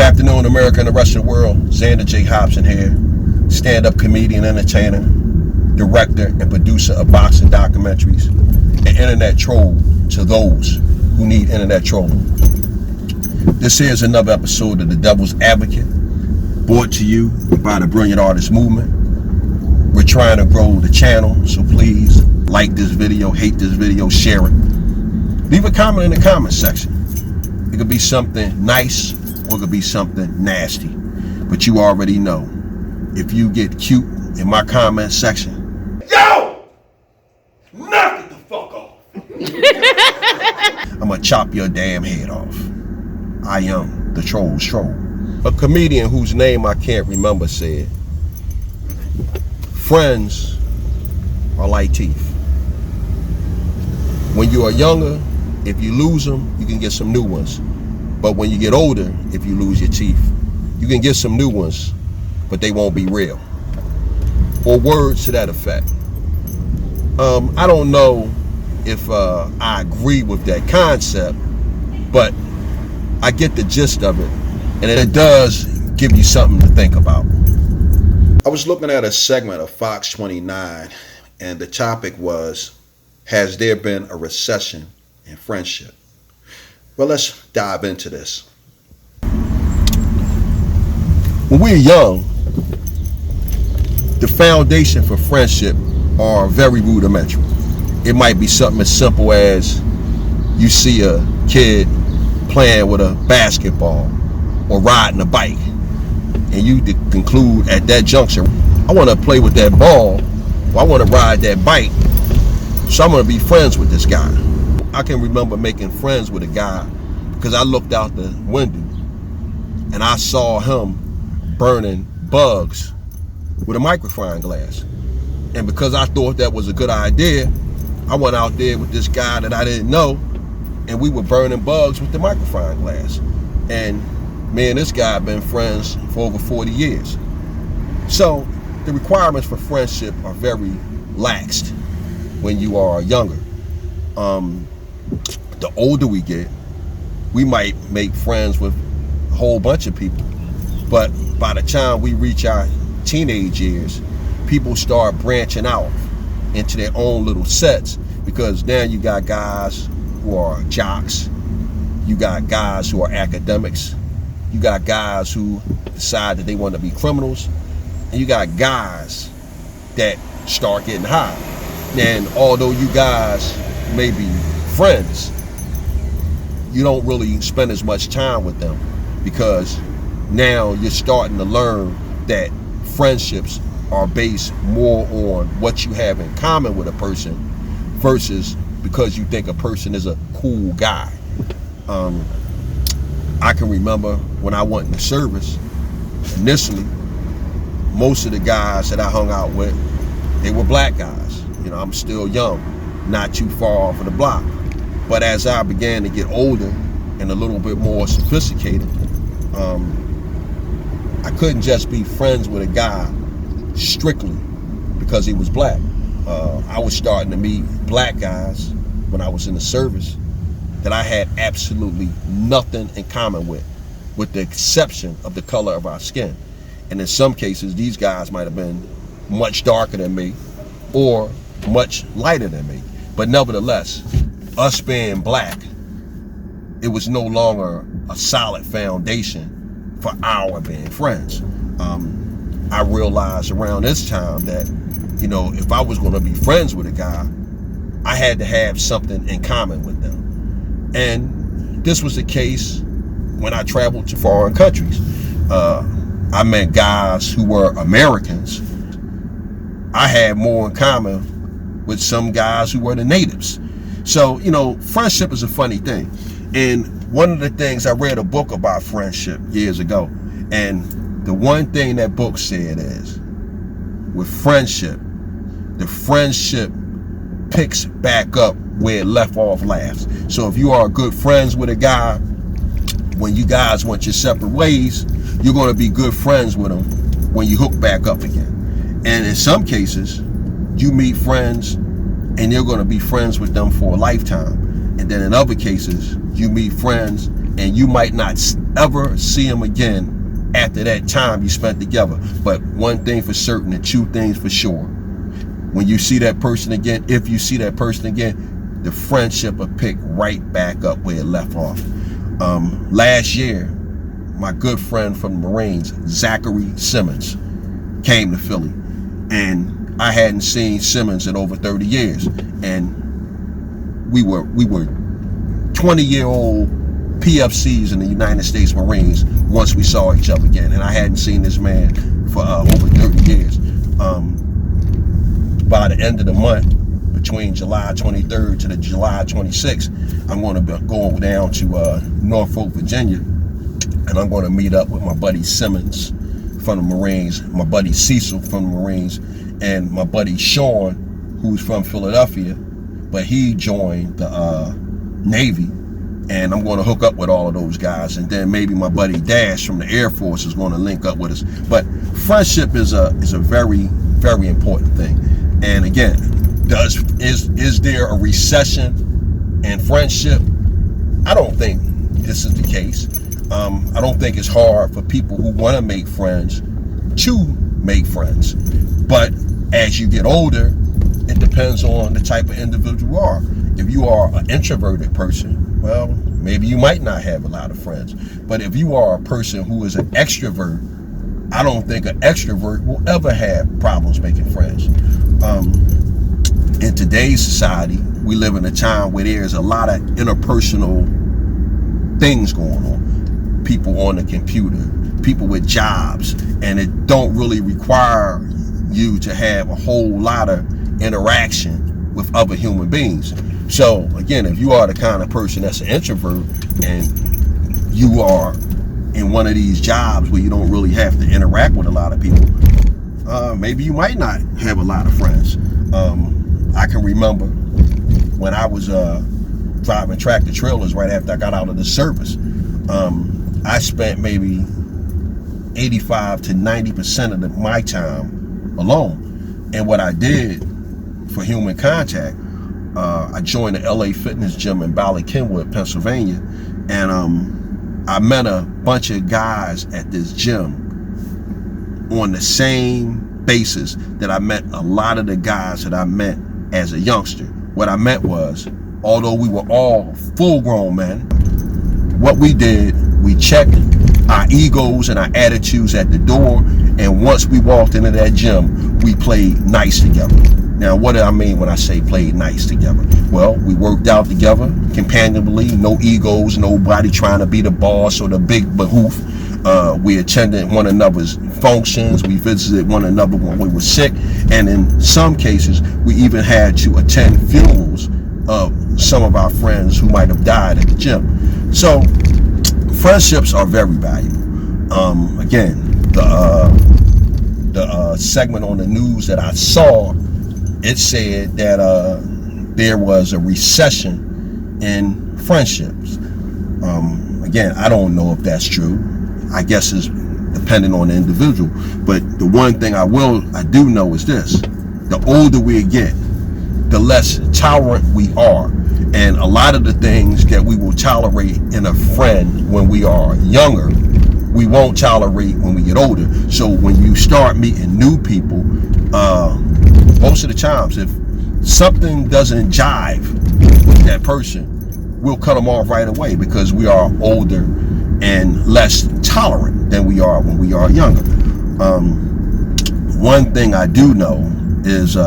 afternoon, America and the rest of the world. Xander J. Hobson here, stand-up comedian, entertainer, director, and producer of boxing documentaries, and internet troll to those who need internet trolling. This here is another episode of The Devil's Advocate, brought to you by the Brilliant Artist Movement. We're trying to grow the channel, so please like this video, hate this video, share it. Leave a comment in the comment section. It could be something nice or it could be something nasty. But you already know, if you get cute in my comment section, yo! Knock it the fuck off! I'm gonna chop your damn head off. I am the troll's troll. A comedian whose name I can't remember said, friends are like teeth. When you are younger, if you lose them, you can get some new ones. But when you get older, if you lose your teeth, you can get some new ones, but they won't be real. Or words to that effect. I don't know if I agree with that concept, but I get the gist of it, and it does give you something to think about. I was looking at a segment of Fox 29, and the topic was, has there been a recession in friendship? Well, let's dive into this. When we're young, the foundation for friendship are very rudimentary. It might be something as simple as you see a kid playing with a basketball or riding a bike, and you conclude at that juncture, I want to play with that ball, or I want to ride that bike, so I'm going to be friends with this guy. I can remember making friends with a guy because I looked out the window and I saw him burning bugs with a microfine glass. And because I thought that was a good idea, I went out there with this guy that I didn't know, and we were burning bugs with the microfine glass. And me and this guy have been friends for over 40 years. So the requirements for friendship are very laxed when you are younger. The older we get, we might make friends with a whole bunch of people. But by the time we reach our teenage years, people start branching out into their own little sets, because now you got guys who are jocks, you got guys who are academics, you got guys who decide that they want to be criminals, and you got guys that start getting high. And although you guys may be friends, you don't really spend as much time with them, because now you're starting to learn that friendships are based more on what you have in common with a person versus because you think a person is a cool guy. I can remember when I went in the service, initially, most of the guys that I hung out with, they were black guys. You know, I'm still young, not too far off of the block. But as I began to get older and a little bit more sophisticated, I couldn't just be friends with a guy strictly because he was black. I was starting to meet black guys when I was in the service that I had absolutely nothing in common with the exception of the color of our skin. And in some cases, these guys might have been much darker than me or much lighter than me. But nevertheless, us being black, it was no longer a solid foundation for our being friends. I realized around this time that, you know, if I was going to be friends with a guy, I had to have something in common with them. And this was the case when I traveled to foreign countries. I met guys who were Americans. I had more in common with some guys who were the natives. So, you know, friendship is a funny thing. And one of the things, I read a book about friendship years ago, and the one thing that book said is, with friendship, the friendship picks back up where it left off last. So if you are good friends with a guy, when you guys went your separate ways, you're going to be good friends with him when you hook back up again. And in some cases, you meet friends and you're going to be friends with them for a lifetime. And then in other cases, you meet friends and you might not ever see them again after that time you spent together. But one thing for certain, and two things for sure: when you see that person again, if you see that person again, the friendship will pick right back up where it left off. Last year, my good friend from the Marines, Zachary Simmons, came to Philly, and I hadn't seen Simmons in over 30 years, and we were 20-year-old PFCs in the United States Marines once we saw each other again, and I hadn't seen this man for over 30 years. By the end of the month, between July 23rd to the July 26th, I'm going to be going down to Norfolk, Virginia, and I'm going to meet up with my buddy Simmons from the Marines, my buddy Cecil from the Marines, and my buddy Sean, who's from Philadelphia, but he joined the Navy, and I'm going to hook up with all of those guys, and then maybe my buddy Dash from the Air Force is going to link up with us. But friendship is a very, very important thing. And again, is there a recession in friendship? I don't think this is the case. I don't think it's hard for people who want to make friends to make friends. But as you get older, it depends on the type of individual you are. If you are an introverted person, well, maybe you might not have a lot of friends. But if you are a person who is an extrovert, I don't think an extrovert will ever have problems making friends. In today's society, we live in a time where there's a lot of interpersonal things going on. People on the computer, people with jobs, and it don't really require you to have a whole lot of interaction with other human beings. So again, if you are the kind of person that's an introvert and you are in one of these jobs where you don't really have to interact with a lot of people, maybe you might not have a lot of friends. I can remember when I was driving tractor trailers right after I got out of the service. I spent maybe 85 to 90% of my time alone. And what I did for human contact, I joined the LA Fitness Gym in Ballard-Kenwood, Pennsylvania, and I met a bunch of guys at this gym on the same basis that I met a lot of the guys that I met as a youngster. What I meant was, although we were all full-grown men, what we did, we checked our egos and our attitudes at the door, and once we walked into that gym, we played nice together. Now, what do I mean when I say played nice together? Well, we worked out together, companionably, no egos, nobody trying to be the boss or the big behoof. We attended one another's functions, we visited one another when we were sick, and in some cases, we even had to attend funerals of some of our friends who might have died at the gym. So, friendships are very valuable. Again, the segment on the news that I saw, it said that there was a recession in friendships. Again, I don't know if that's true. I guess it's depending on the individual. But the one thing I do know is this: the older we get, the less tolerant we are. And a lot of the things that we will tolerate in a friend when we are younger, we won't tolerate when we get older. So when you start meeting new people, most of the times, if something doesn't jive with that person, we'll cut them off right away because we are older and less tolerant than we are when we are younger. One thing I do know is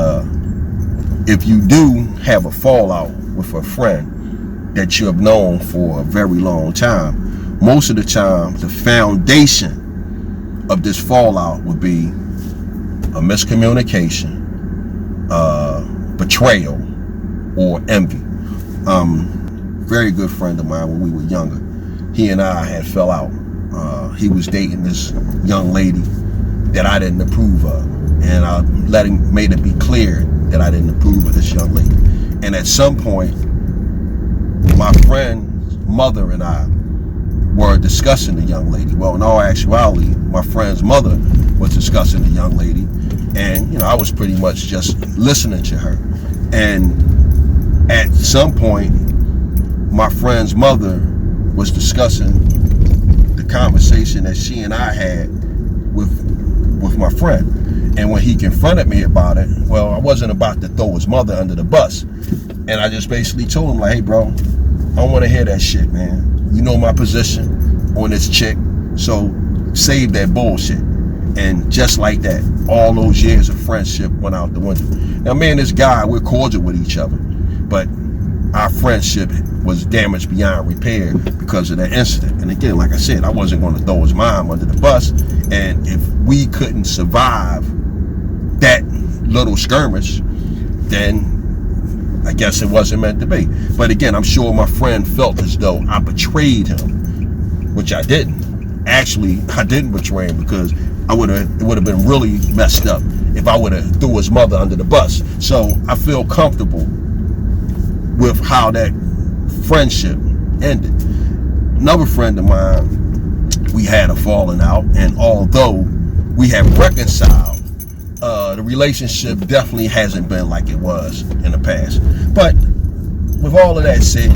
if you do have a fallout with a friend that you have known for a very long time, most of the time the foundation of this fallout would be a miscommunication, betrayal, or envy. Very good friend of mine when we were younger, he and I had fell out. He was dating this young lady that I didn't approve of, and I made it be clear that I didn't approve of this young lady. And at some point, my friend's mother and I were discussing the young lady. Well, in all actuality, my friend's mother was discussing the young lady, and I was pretty much just listening to her. And at some point, my friend's mother was discussing the conversation that she and I had with my friend. And when he confronted me about it, well, I wasn't about to throw his mother under the bus. And I just basically told him, like, hey, bro, I don't want to hear that shit, man. You know my position on this chick, so save that bullshit. And just like that, all those years of friendship went out the window. Now, me and this guy, we're cordial with each other, but our friendship was damaged beyond repair because of that incident. And again, like I said, I wasn't going to throw his mom under the bus. And if we couldn't survive that little skirmish, then I guess it wasn't meant to be. But again, I'm sure my friend felt as though I betrayed him, which I didn't. Actually, I didn't betray him, because it would have been really messed up if I would have threw his mother under the bus. So I feel comfortable with how that friendship ended. Another friend of mine, we had a falling out, and although we have reconciled, the relationship definitely hasn't been like it was in the past. But with all of that said,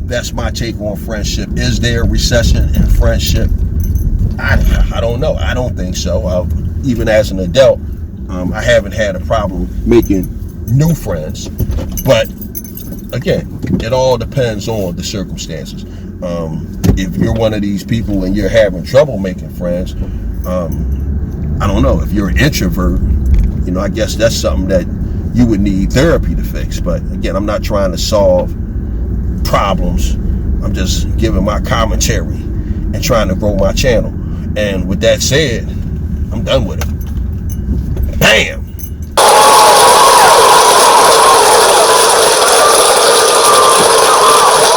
that's my take on friendship. Is there a recession in friendship? I don't know. I don't think so. Even as an adult, I haven't had a problem making new friends. But again, it all depends on the circumstances. If you're one of these people and you're having trouble making friends, I don't know. If you're an introvert, I guess that's something that you would need therapy to fix. But again, I'm not trying to solve problems. I'm just giving my commentary and trying to grow my channel. And with that said, I'm done with it. Bam!